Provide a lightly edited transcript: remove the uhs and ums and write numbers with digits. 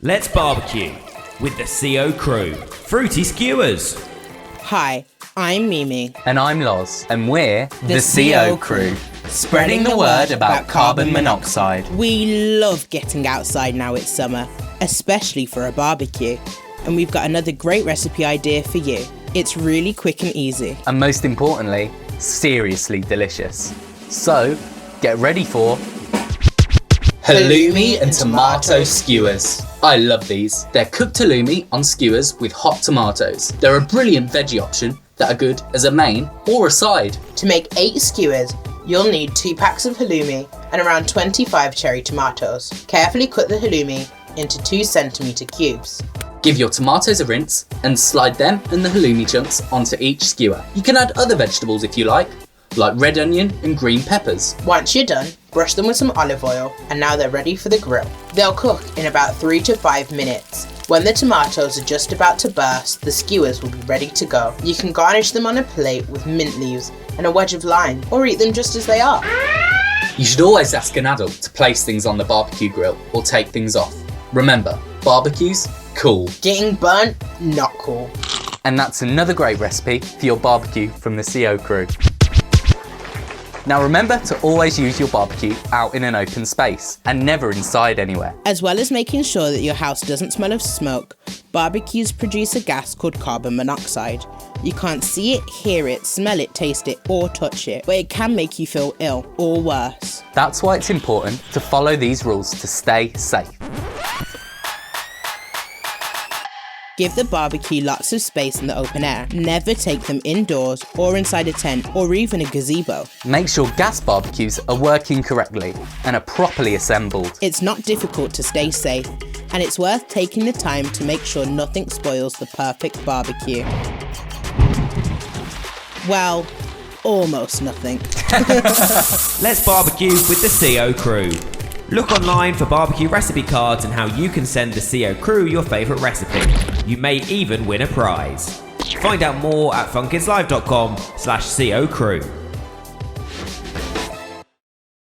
Let's barbecue with the CO crew. Fruity Skewers. Hi, I'm Mimi. And I'm Loz, and we're the CO crew, spreading the word about carbon monoxide. We love getting outside now it's summer, especially for a barbecue. And we've got another great recipe idea for you. It's really quick and easy. And most importantly, seriously delicious. So, get ready for halloumi and tomato skewers. I love these. They're cooked halloumi on skewers with hot tomatoes. They're a brilliant veggie option that are good as a main or a side. To make 8 skewers, you'll need 2 packs of halloumi and around 25 cherry tomatoes. Carefully cut the halloumi into 2cm cubes. Give your tomatoes a rinse and slide them and the halloumi chunks onto each skewer. You can add other vegetables if you like red onion and green peppers. Once you're done, brush them with some olive oil and now they're ready for the grill. They'll cook in about 3 to 5 minutes. When the tomatoes are just about to burst, the skewers will be ready to go. You can garnish them on a plate with mint leaves and a wedge of lime, or eat them just as they are. You should always ask an adult to place things on the barbecue grill or take things off. Remember, barbecues, cool. Getting burnt, not cool. And that's another great recipe for your barbecue from the CO crew. Now remember to always use your barbecue out in an open space and never inside anywhere. As well as making sure that your house doesn't smell of smoke, barbecues produce a gas called carbon monoxide. You can't see it, hear it, smell it, taste it, or touch it, but it can make you feel ill or worse. That's why it's important to follow these rules to stay safe. Give the barbecue lots of space in the open air. Never take them indoors or inside a tent or even a gazebo. Make sure gas barbecues are working correctly and are properly assembled. It's not difficult to stay safe, and it's worth taking the time to make sure nothing spoils the perfect barbecue. Well, almost nothing. Let's barbecue with the CO crew. Look online for barbecue recipe cards and how you can send the CO crew your favourite recipe. You may even win a prize. Find out more at funkidslive.com/CO crew.